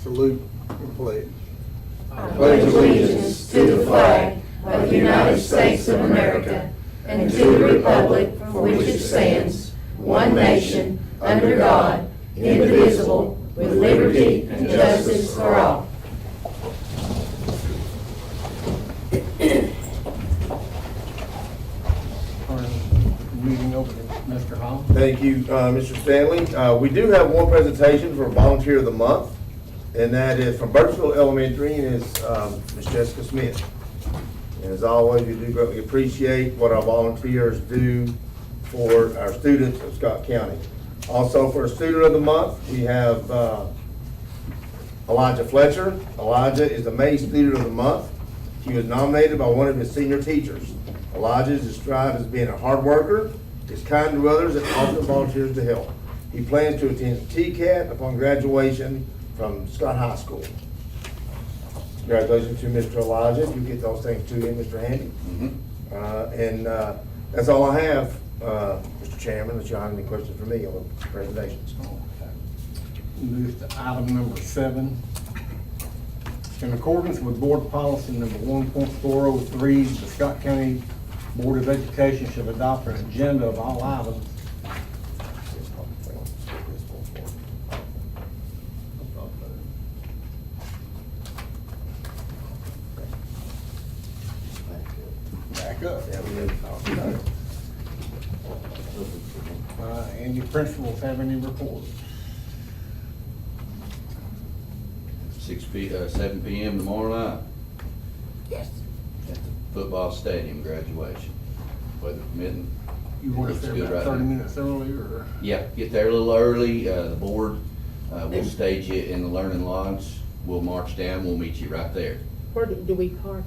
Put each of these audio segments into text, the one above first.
Salute and pledge. I pledge allegiance to the flag of the United States of America and to the republic for which it stands, one nation, under God, indivisible, with liberty and justice for all. Meeting over to Mr. Hall. Thank you, Mr. Stanley. We do have one presentation for Volunteer of the Month, and that is from Birchville Elementary, and is Ms. Jessica Smith. And as always, we do greatly appreciate what our volunteers do for our students of Scott County. Also, for Student of the Month, we have Elijah Fletcher. Elijah is the May Student of the Month. He was nominated by one of his senior teachers. Elijah is described as being a hard worker, is kind to others, and often volunteers to help. He plans to attend TCAT upon graduation from Scott High School. Congratulations to Mr. Elijah. If you get those things to him, Mr. Handy. And that's all I have, Mr. Chairman, unless you have any questions for me on the presentations. Move to item number 7. In accordance with Board Policy number 1.403, the Scott County Board of Education should adopt an agenda of all items. Back up. Any principals have any reports? 7 p.m. tomorrow night. Yes. At the football stadium graduation, weather permitting. You want us Looks there good about right 30 now. minutes earlier, or? Yeah, get there a little early. The board will stage you in the Learning Lodge. We'll march down. We'll meet you right there. Where do we park?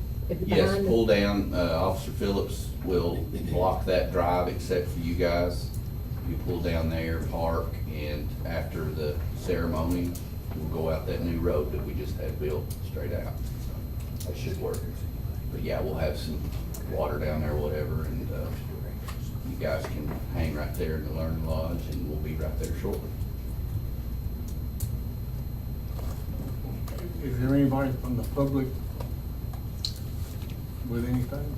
Yes, pull down. Officer Phillips will block that drive except for you guys. You pull down there, park, and after the ceremony, we'll go out that new road that we just had built straight out. So that should work. But yeah, we'll have some water down there, whatever, and you guys can hang right there in the Learning Lodge, and we'll be right there shortly. Is there anybody from the public with anything?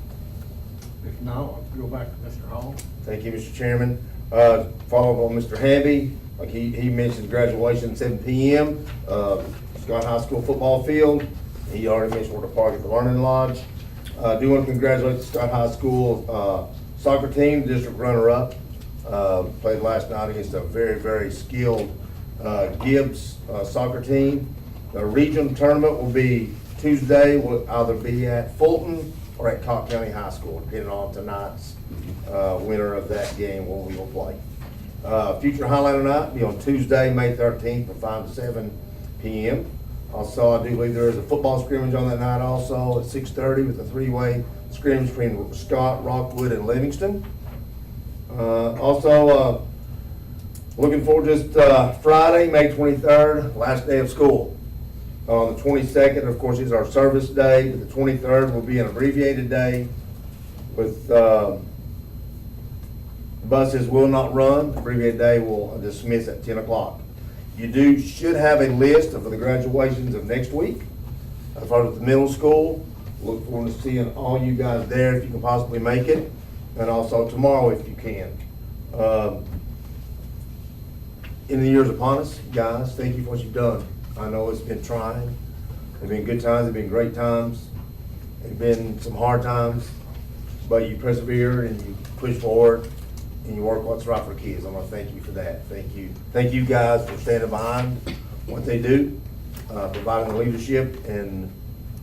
If not, I'll go back to Mr. Hall. Thank you, Mr. Chairman. Follow up on Mr. Hamby. Like he mentioned graduation at 7 p.m. Scott High School football field. He already mentioned where to park at the Learning Lodge. Do want to congratulate the Scott High School soccer team, district runner-up. Played last night against a very, very skilled Gibbs soccer team. The regional tournament will be Tuesday. Will either be at Fulton or at Cobb County High School, depending on tonight's winner of that game where we will play. Future highlight night will be on Tuesday, May 13th from 5 to 7 p.m. Also, I do believe there is a football scrimmage on that night also at 6:30 with a 3-way scrimmage between Scott, Rockwood, and Livingston. Also, looking forward to just Friday, May 23rd, last day of school. On the 22nd, of course, is our service day, but the 23rd will be an abbreviated day with buses will not run. Abbreviated day will dismiss at 10 o'clock. You should have a list of the graduations of next week. As far as the middle school, look forward to seeing all you guys there if you can possibly make it, and also tomorrow if you can. In the years upon us, guys, thank you for what you've done. I know it's been trying. There've been good times, there've been great times, there've been some hard times, but you persevere and you push forward and you work what's right for kids. I want to thank you for that. Thank you. Thank you guys for standing behind what they do, providing the leadership and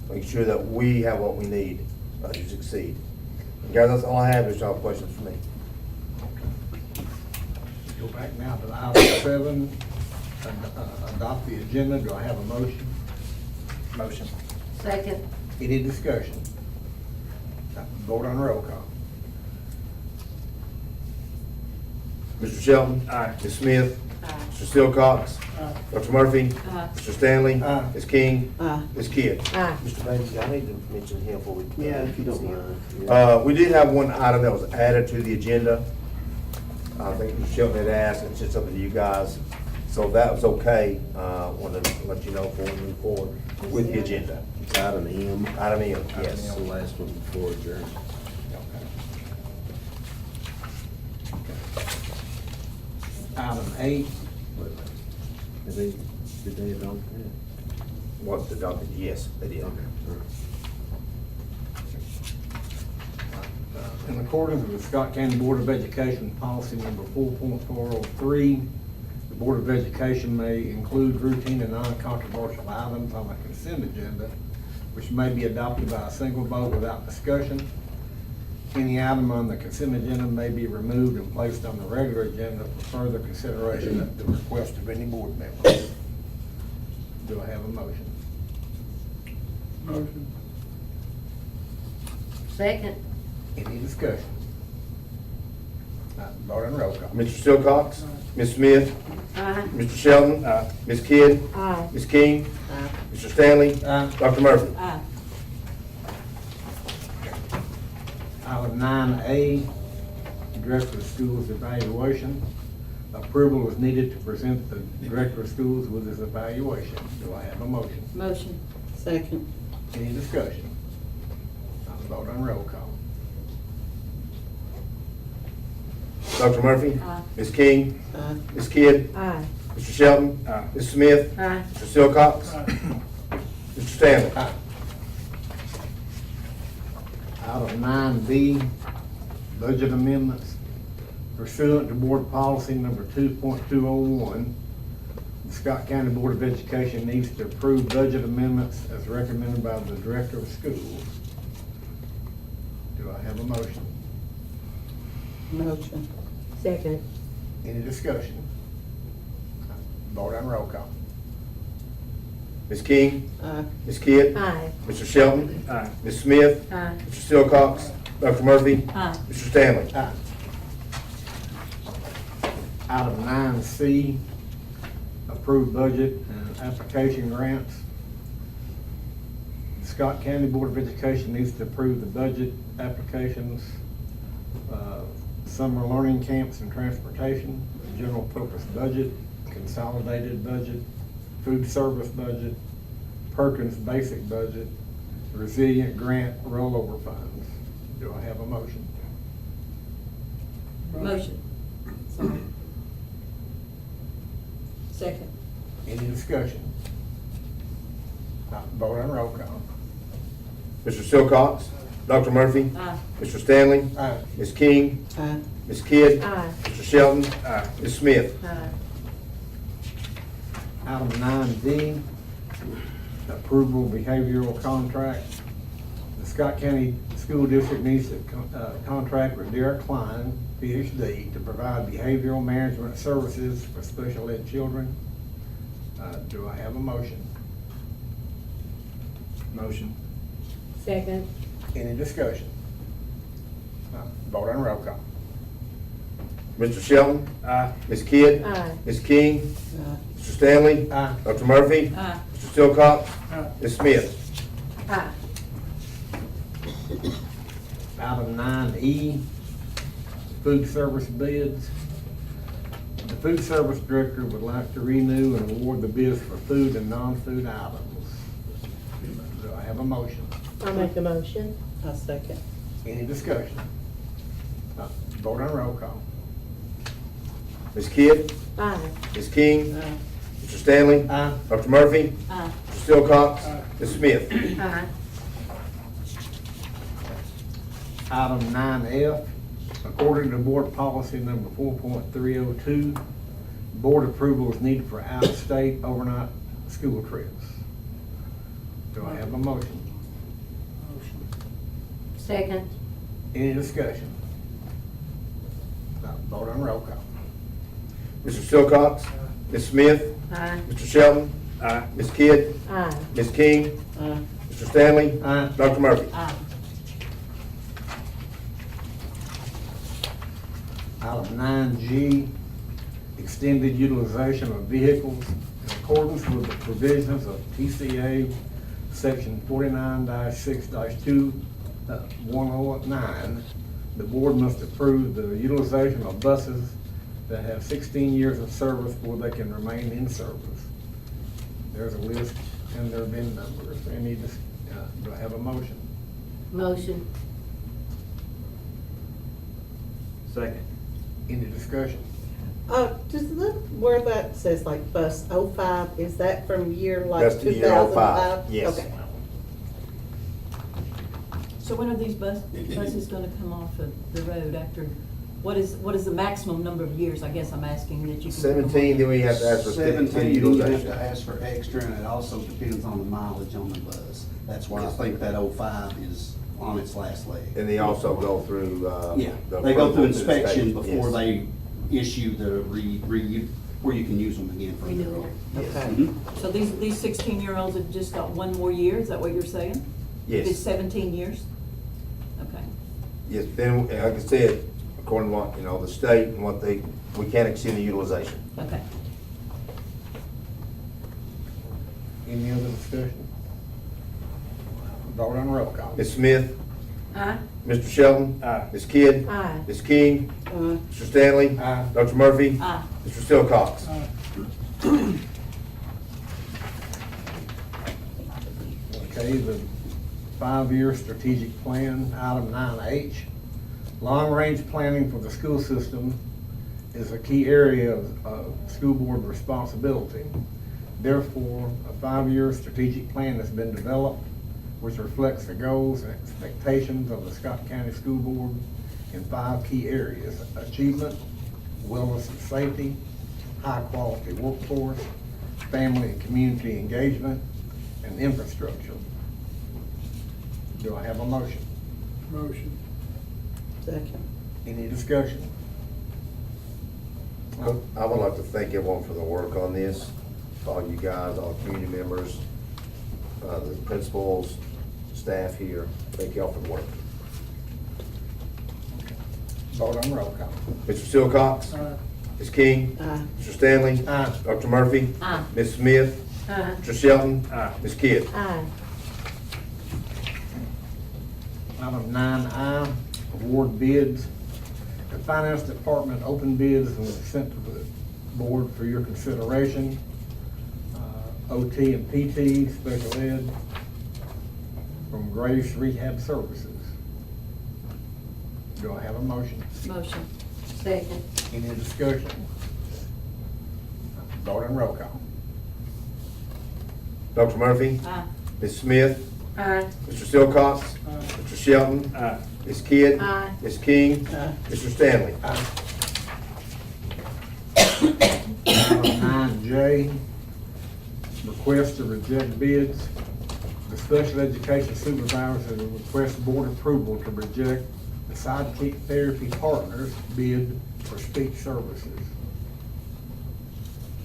making sure that we have what we need to succeed. And guys, that's all I have. If you have questions for me. Go back now to item 7, adopt the agenda. Do I have a motion? Motion. Second. Any discussion? Vote on roll call. Mr. Shelton. Aye. Ms. Smith. Aye. Mr. Silcox. Dr. Murphy. Aye. Mr. Stanley. Aye. Ms. King. Aye. Ms. Kidd. Aye. Mr. Bailey, I need to mention him before we. Yeah, if you don't mind. We did have one item that was added to the agenda. I think Mr. Shelton had asked, and it's just up to you guys. So if that was okay, wanted to let you know before we move forward with the agenda. It's item M. Item M, It's yes. the last one before adjourned. Item 8, Did they adopt that? What's the document? Yes, they did. Okay. All right. in accordance with the Scott County Board of Education policy number 4.403, the Board of Education may include routine and non-controversial items on the consent agenda, which may be adopted by a single vote without discussion. Any item on the consent agenda may be removed and placed on the regular agenda for further consideration at the request of any board member. Do I have a motion? Motion. Second. Any discussion? Vote and roll call. Mr. Silcox? Ms. Smith? Aye. Mr. Shelton? Ms. Kidd? Aye. Ms. King? Aye. Mr. Stanley? Aye. Dr. Murphy? Aye. Item 9A, Director of Schools evaluation. Approval is needed to present the Director of Schools with his evaluation. Do I have a motion? Motion. Second. Any discussion? Vote on roll call. Dr. Murphy? Aye. Ms. King? Aye. Ms. Kidd? Aye. Mr. Shelton? Ms. Smith? Aye. Mr. Silcox? Mr. Stanley? Aye. Item 9B, budget amendments. Pursuant to Board Policy number 2.201, the Scott County Board of Education needs to approve budget amendments as recommended by the Director of Schools. Do I have a motion? Motion. Second. Any discussion? Vote on roll call. Ms. King? Aye. Ms. Kidd? Aye. Mr. Shelton? Ms. Smith? Aye. Mr. Silcox? Dr. Murphy? Aye. Mr. Stanley? Aye. Item 9C, approved budget and application grants. The Scott County Board of Education needs to approve the budget applications, summer learning camps and transportation, general purpose budget, consolidated budget, food service budget, Perkins basic budget, resilient grant rollover funds. Do I have a motion? Motion. Sorry. Second. Any discussion? Vote on roll call. Mr. Silcox? Dr. Murphy? Aye. Mr. Stanley? Aye. Ms. King? Aye. Ms. Kidd? Aye. Mr. Shelton? Ms. Smith? Aye. Item 9D, approval of behavioral contract. The Scott County School District needs to contract with Derek Klein, PhD, to provide behavioral management services for special ed children. Do I have a motion? Motion. Second. Any discussion? Vote on roll call. Mr. Shelton? Ms. Kidd? Aye. Ms. King? Aye. Mr. Stanley? Aye. Dr. Murphy? Aye. Mr. Silcox? Ms. Smith? Aye. Item 9E, food service bids. The food service director would like to renew and award the bids for food and non-food items. Do I have a motion? I'll make the motion. I'll second. Any discussion? Vote on roll call. Ms. Kidd? Aye. Ms. King? Aye. Mr. Stanley? Aye. Dr. Murphy? Aye. Mr. Silcox? Ms. Smith? Aye. Item 9F, according to board policy number 4.302, board approval is needed for out-of-state overnight school trips. Do I have a motion? Second. Any discussion? Vote on roll call. Mr. Silcox? Ms. Smith? Aye. Mr. Shelton? Ms. Kidd? Aye. Ms. King? Aye. Mr. Stanley? Aye. Dr. Murphy? Aye. Item 9G, extended utilization of vehicles. In accordance with the provisions of TCA Section 49-6-2, 109, the board must approve the utilization of buses that have 16 years of service before they can remain in service. There's a list and their VIN numbers. Any, do I have a motion? Motion. Second. Any discussion? Does the, where that says like bus 05, is that from year like That's the 2005? year 05, yes. Okay. So when are these buses gonna come off of the road after, what is the maximum number of years, I guess I'm asking, that you can? 17, then we have to ask for 10 17, you have to utilization. ask for extra, and it also depends on the mileage on the bus. That's why I think that 05 is on its last leg. And they also go through, Yeah, the they go through approval to the state, inspection before yes. they issue the where you can use them again for Renewal. Okay. Mhm. So these 16-year-olds have just got one more year, is that what you're saying? If it's Yes, 17 years? Okay. yes, then, like I said, according to what, you know, the state and what they, we can't extend the utilization. Okay. Any other discussion? Vote on roll call. Ms. Smith, Aye. Mr. Shelton. Aye. Ms. Kidd. Aye. Ms. King. Uh, Mr. Stanley. Aye. Dr. Murphy. Aye. Mr. Silcox. Okay, the 5-year strategic plan, item 9H. Long-range planning for the school system is a key area of school board responsibility. Therefore, a 5-year strategic plan has been developed which reflects the goals and expectations of the Scott County School Board in 5 key areas: achievement, wellness and safety, high-quality workforce, family and community engagement, and infrastructure. Do I have a motion? Motion. Second. Any discussion? I would like to thank everyone for the work on this, all you guys, all community members, the principals, staff here. Thank y'all for the work. Vote on roll call. Mr. Silcox. Ms. King. Aye. Mr. Stanley. Aye. Dr. Murphy. Aye. Ms. Smith. Aye. Mr. Shelton. Aye. Ms. Kidd. Aye. Item 9I, award bids. The Finance Department opened bids and was sent to the board for your consideration. OT and PT, special ed, from Grace Rehab Services. Do I have a motion? Motion. Second. Any discussion? Vote on roll call. Dr. Murphy. Aye. Ms. Smith. Aye. Mr. Silcox. Mr. Shelton. Aye. Ms. Kidd. Aye. Ms. King. Aye. Mr. Stanley. Item 9J, request to reject bids. The special education supervisors have requested board approval to reject the Sidekick Therapy Partners bid for speech services.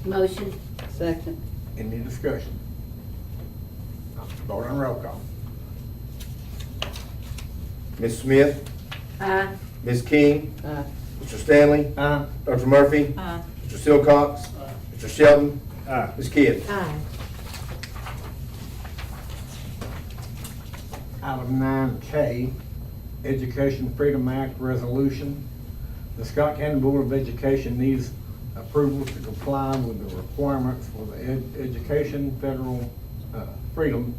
Motion. Second. Any discussion? Vote on roll call. Ms. Smith. Aye. Ms. King. Aye. Mr. Stanley. Aye. Dr. Murphy. Aye. Mr. Silcox. Mr. Shelton. Aye. Ms. Kidd. Aye. Item 9K, Education Freedom Act Resolution. The Scott County Board of Education needs approval to comply with the requirements for the Education Federal Freedom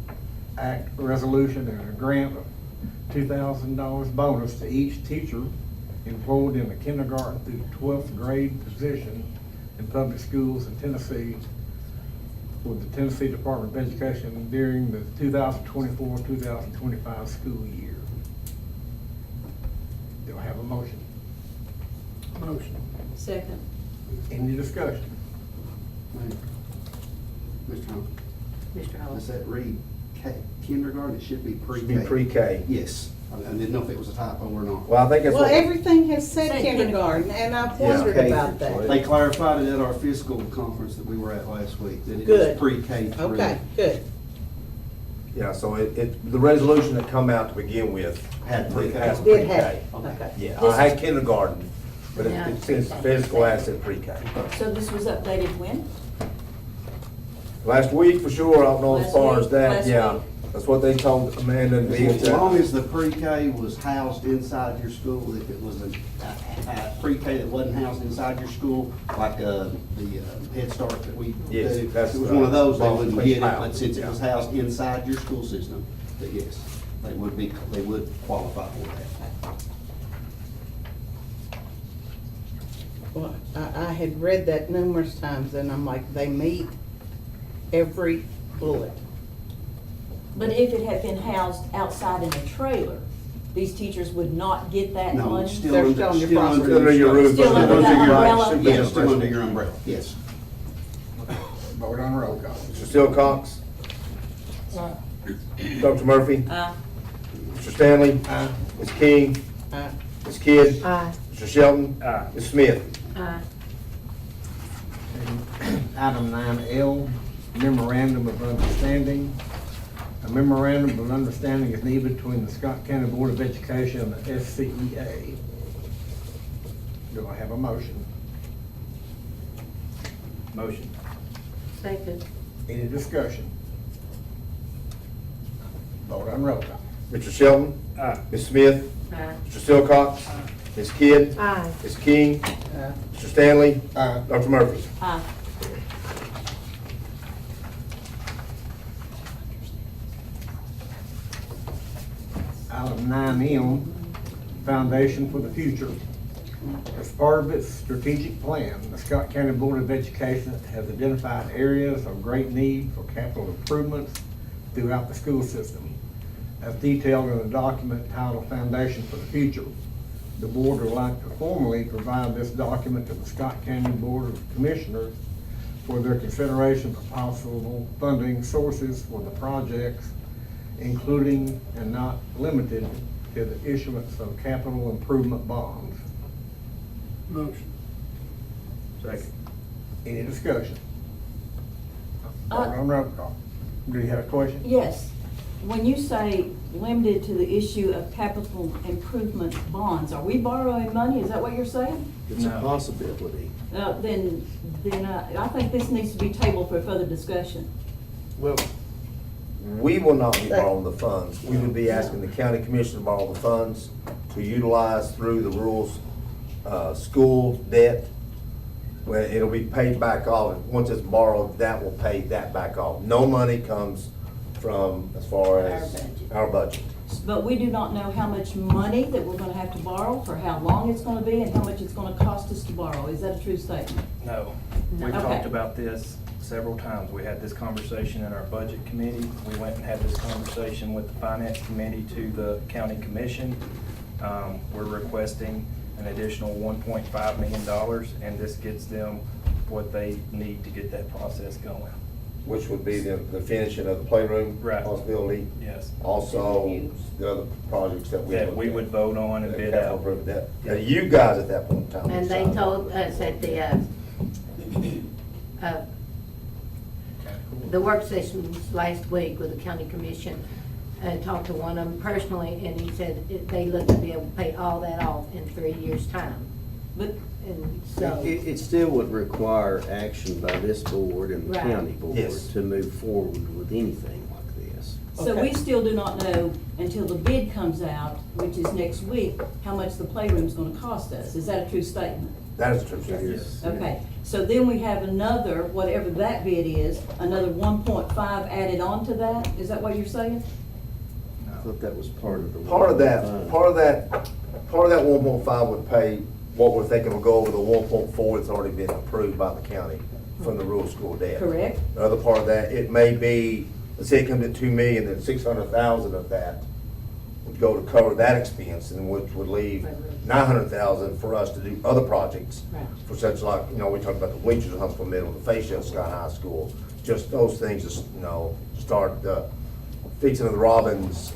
Act Resolution and a grant of $2,000 bonus to each teacher employed in a kindergarten through 12th grade position in public schools in Tennessee with the Tennessee Department of Education during the 2024-2025 school year. Do I have a motion? Motion. Second. Any discussion? Mr. Holmes, Mr. does Holmes. that read kindergarten? It should be pre-K. Should be pre-K. Yes. I didn't know if it was a typo or not. Well, I think that's Well, what. everything has said Said kindergarten, and I've Yeah. wondered K about through that. They clarified it at our fiscal conference that we were at last week, that it Good. is pre-K through. Okay, good. Yeah, so the resolution that come out to begin with Had pre-K. has Did pre-K. have, Okay. okay. Yeah, I had kindergarten, but Yeah. it since physical has said pre-K. So this was updated when? Last week for sure, I don't know as Last far week, as that, last yeah. week. That's what they told Amanda and me. As long as the pre-K was housed inside your school, if it was a pre-K that wasn't housed inside your school, like the Head Start that we Yes, do, that's, if it was one of those, they long wouldn't place get it, housed, but since it yeah. was housed inside your school system, that yes, they would qualify for that. Well, I had read that numerous times, and I'm like, they meet every bullet. But if it had been housed outside in a trailer, these teachers would not get that No, money? it's still They're under, still on your still property. under. Under your roof. Still under that umbrella? Yeah, still under your umbrella, yes. Vote on roll call. Mr. Silcox? Dr. Murphy? Mr. Stanley? Aye. Ms. King? Aye. Ms. Kidd? Aye. Mr. Shelton? Aye. Ms. Smith? Aye. Item 9L, memorandum of understanding. A memorandum of understanding is needed between the Scott County Board of Education and the SCEA. Do I have a motion? Motion. Second. Any discussion? Vote on roll call. Mr. Shelton? Aye. Ms. Smith? Aye. Mr. Silcox? Ms. Kidd? Aye. Ms. King? Aye. Mr. Stanley? Aye. Dr. Murphy? Aye. Item 9M, Foundation for the Future. As part of its strategic plan, the Scott County Board of Education has identified areas of great need for capital improvements throughout the school system. As detailed in a document titled Foundation for the Future, the board would like to formally provide this document to the Scott County Board of Commissioners for their consideration for possible funding sources for the projects, including and not limited to the issuance of capital improvement bonds. Motion. Second. Any discussion? Vote Uh, on roll call. Do you have a question? Yes. When you say limited to the issue of capital improvement bonds, are we borrowing money? Is that what you're saying? It's a No. possibility. Then I think this needs to be tabled for further discussion. Well, we will not be borrowing the funds. We would be asking the county commission to borrow the funds to utilize through the rural school debt. When it'll be paid back off. Once it's borrowed, that will pay that back off. No money comes from, as far as our budget. But we do not know how much money that we're gonna have to borrow, for how long it's gonna be, and how much it's gonna cost us to borrow. Is that a true statement? No. We've Okay. talked about this several times. We had this conversation in our budget committee. We went and had this conversation with the finance committee to the county commission. We're requesting an additional $1.5 million, and this gets them what they need to get that process going. Which would be the finishing of the playroom Right. possibility. Yes. Also, the other projects that we. That looked we at. would vote on and bid Capital out. improvement debt. Now, you guys at that point in time. And they decided. told us at the work sessions last week with the county commission, talked to one of them personally, and he said they look to be able to pay all that off in 3 years' time. But And so, It still would require action by this board and the Right. county board Yes. to move forward with anything like this. So Okay. we still do not know until the bid comes out, which is next week, how much the playroom's gonna cost us. Is that a true statement? That is true. Yes. Okay, so then we have another, whatever that bid is, another 1.5 added on to that? Is that what you're saying? I thought that was part of the. Part of that, 1.5. part of that 1.5 would pay what we're thinking will go over the 1.4 that's already been approved by the county from the rural school debt. Correct? The other part of that, it may be, let's say it comes at 2 million, then 600,000 of that would go to cover that expense, and which would leave 900,000 for us to do other projects. Right. For such like, we talked about the bleachers at Huntsville Middle, the fascia at Scott High School, just those things, just, start fixing of the Robbins,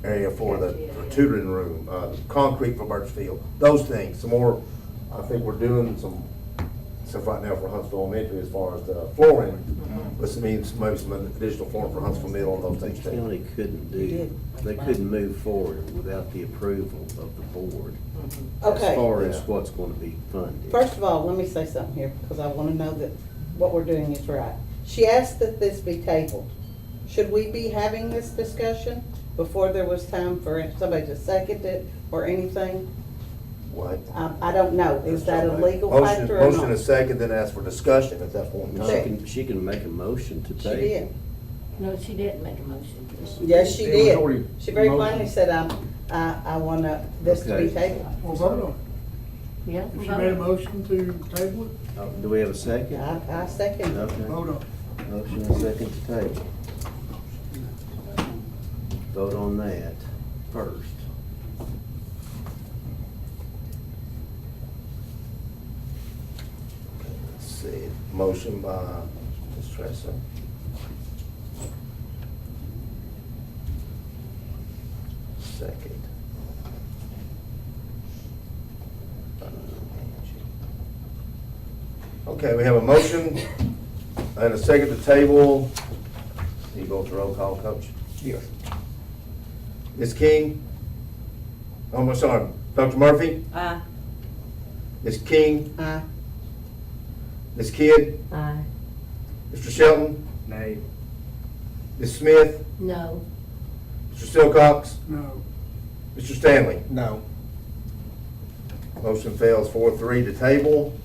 area for the tutoring room, concrete for Birchfield, those things, some more, I think we're doing some stuff right now for Huntsville Elementary as far as the flooring, but it means maybe some additional flooring for Huntsville Middle and those things The too. county couldn't You do, did. they couldn't move forward without the approval of the board. As Okay, far as Yeah. what's gonna be funded. first of all, let me say something here, because I want to know that what we're doing is right. She asked that this be tabled. Should we be having this discussion before there was time for somebody to second it or anything? What? I don't know. Is that a legal Motion, factor or motion not? is second, then ask for discussion at that point. No, she can make a motion to She table. did. No, she didn't make a motion. Yes, she It was already did. She very motion. plainly said, I want this to be Okay. tabled. Well, vote on Yeah. it. She made a motion to table it, Do we have a second? I second it. Okay. vote on it. Motion and second to table. Vote on that first. Let's see, motion by Ms. Tressa. Second. Okay, we have a motion and a second to table. You go to roll call, Coach. Yes. Ms. King? Oh, I'm sorry, Dr. Murphy? Aye. Ms. King? Aye. Ms. Kidd? Aye. Mr. Shelton? Nay. Ms. Smith? No. Mr. Silcox? No. Mr. Stanley? No. Motion fails 4-3 to table.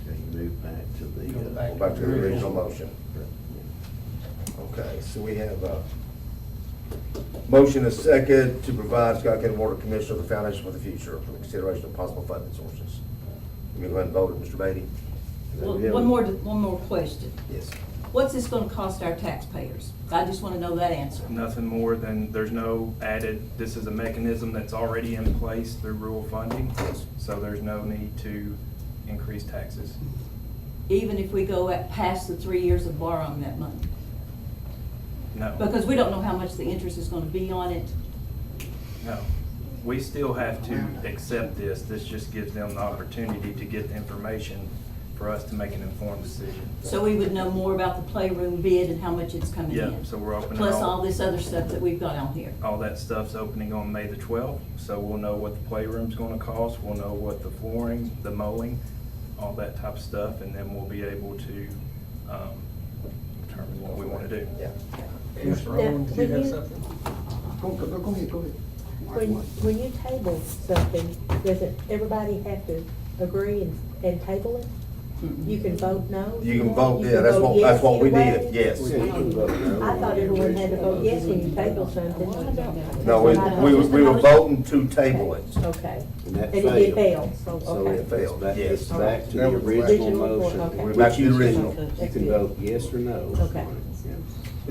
Okay, you move back to the. Go back. Go back to the original motion. Okay, so we have a motion and a second to provide Scott County Board of Commissioners the foundation for the future for the consideration of possible funding sources. Let me go ahead and vote it, Mr. Beatty. Well, Yeah. one more question. Yes. What's this gonna cost our taxpayers? I just wanna know that answer. Nothing more than, there's no added, this is a mechanism that's already in place through rural funding, so there's no need to increase taxes. Even if we go past the 3 years of borrowing that money? No, Because we don't know how much the interest is gonna be on it. no. We still have to accept this. This just gives them the opportunity to get the information for us to make an informed decision. So we would know more about the playroom bid and how much it's coming in. Yeah, so we're opening Plus all this other stuff that we've got on here. all that stuff's opening on May the 12th, so we'll know what the playroom's gonna cost, we'll know what the flooring, the mowing, all that type of stuff, and then we'll be able to determine what we wanna do. Yeah. Mr. Owens, did you have something? Go ahead. When you table something, doesn't everybody have to agree and table it? You can vote no? You can vote, You yeah, can that's vote what, yes that's what we either way? did, yes. You can vote no. I thought everyone had to vote yes when you table something. No, we were voting to table it. Okay. And that And it failed. failed, so, So okay. it failed, it's yes. back to That the was the original original motion. one, okay. We're back to the original. You That's can good. vote yes or no. Okay. Yeah.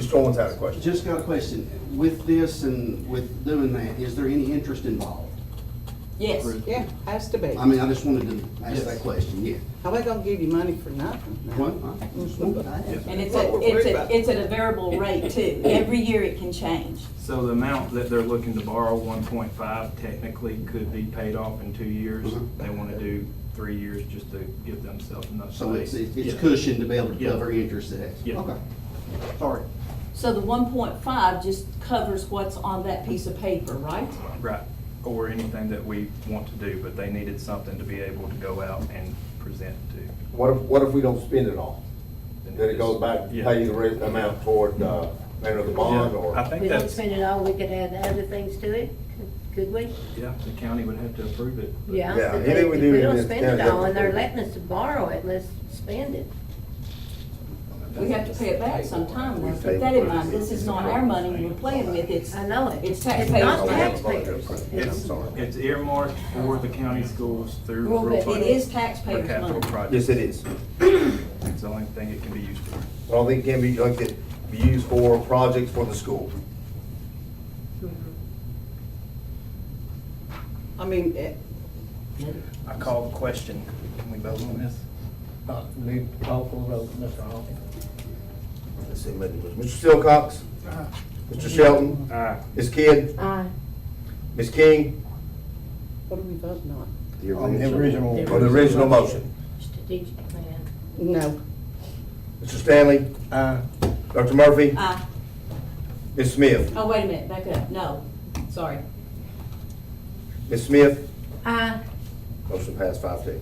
Mr. Owens had a question. Just got a question. With this and with doing that, is there any interest involved? Yes. Yeah, has to be. I mean, I just wanted to ask that question, yeah. How they gonna give you money for nothing? What? I just wanted to ask. And it's at a variable rate too. Every year it can change. So the amount that they're looking to borrow, 1.5, technically could be paid off in 2 years. They wanna do 3 years just to give themselves enough space. So it's Yeah. cushioned to be able to Yeah. cover interest at X? Yeah. Okay. Sorry. So the 1.5 just covers what's on that piece of paper, right? Right, or anything that we want to do, but they needed something to be able to go out and present to. What if we don't spend it all? Then it goes back, Yeah. pay the amount toward, payment of the bond, Yeah, or? I think We don't that's, spend it all, we could add other things to it, could we? yeah, the county would have to approve it. but- Yeah. Yeah, If anything we do we in don't this spend county it all and they're government- letting us to borrow it, let's spend it. We have to pay it back sometime. Now, keep that in mind. This is not our money we're playing with. It's, I know it. it's It's taxpayers' not money. taxpayers. It's, it's earmarked for the county schools through Well, rural but funding. It is For taxpayers' capital money. projects. Yes, it is. It's the only thing it can be used for. I don't think it can be, like, it be used for projects for the school. I mean, I call the question. Can we vote on this? Need to call for a vote, Mr. Hawkins. Let's see, maybe it was Mr. Silcox, Mr. Shelton, Aye. Ms. Kidd, Aye. Ms. King, what are we voting on? The On the original. on the original motion. Strategic plan. No. Mr. Stanley, Aye. Dr. Murphy, Aye. Ms. Smith, Oh, wait a minute, back up. No, sorry. Ms. Smith, Aye. motion passed 5-2.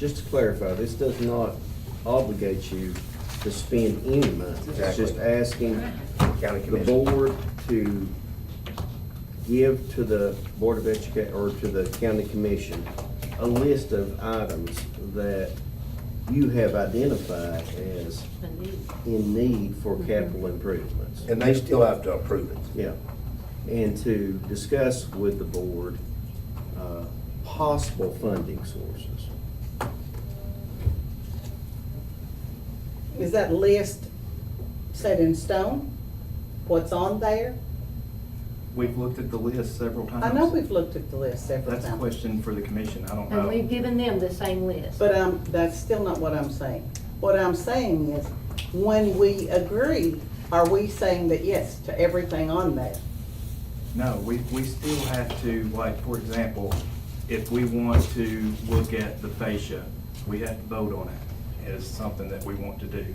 just to clarify, this does not obligate you to spend any money. It's just asking County the Commission. board to give to the Board of Education, or to the county commission, a list of items that you have identified as in need for capital improvements. And they still have to approve it. Yeah, and to discuss with the board, possible funding sources. Is that list set in stone? What's on there? We've looked at the list several times. I know we've looked at the list several That's a times. question for the commission, I don't And know. we've given them the same list. But that's still not what I'm saying. What I'm saying is, when we agree, are we saying that yes to everything on there? No, we still have to, like, for example, if we want to look at the fascia, we have to vote on it as something that we want to do.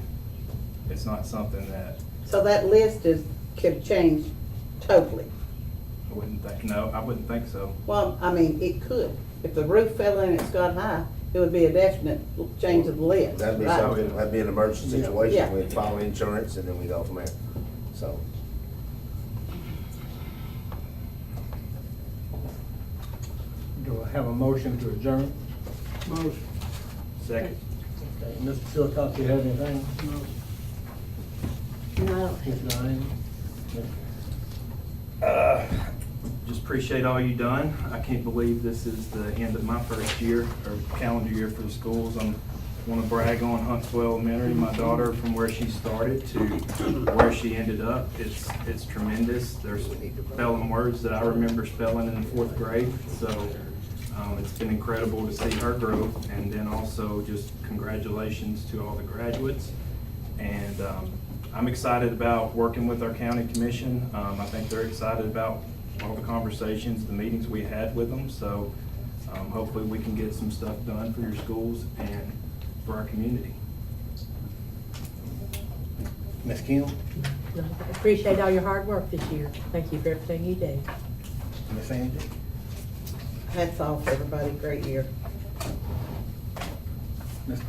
It's not something that, So that list could change totally. I wouldn't think, no, I wouldn't think so. Well, I mean, it could. If the roof fell in at Scott High, it would be a definite change of the list. That'd be right? something, that'd be an emergency Yeah. situation, we'd file insurance and then we go from there, so. Do I have a motion to adjourn? Motion. Second. Okay, Mr. Silcox, you have anything? No. Ms. Diane? Just appreciate all you done. I can't believe this is the end of my first year, or calendar year for the schools. I want to brag on Huntsville Elementary, my daughter, from where she started to where she ended up. It's tremendous. There's spelling words that I remember spelling in the 4th grade. So it's been incredible to see her growth. And then also just congratulations to all the graduates. And I'm excited about working with our county commission. I think they're excited about all the conversations, the meetings we had with them. So hopefully we can get some stuff done for your schools and for our community. Ms. Kim? Appreciate all your hard work this year. Thank you for everything you do. Ms. Angie? Hats off, everybody. Great year. Ms.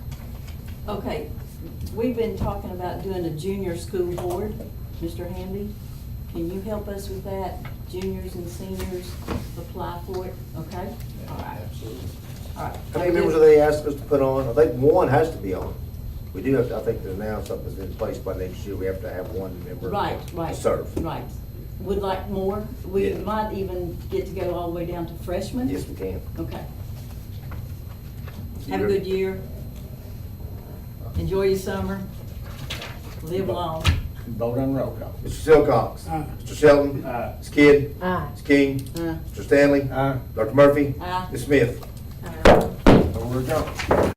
Okay, we've been talking about doing a junior school board. Mr. Hamby, can you help us with that? Juniors and seniors apply for it, okay? All right. Absolutely. All right. How many members have they asked us to put on? I think one has to be on. We do have to, I think there's now something's in place by next year, we have to have one member Right, right. to serve. Right. Would like more? We Yeah. might even get to go all the way down to freshmen? Yes, we can. Okay. Have a good year. Enjoy your summer. Live long. Vote on roll call. Mr. Silcox. Aye. Mr. Shelton. Aye. Ms. Kidd. Aye. Ms. King. Aye. Mr. Stanley. Aye. Dr. Murphy. Aye. Ms. Smith. So we're adjourned.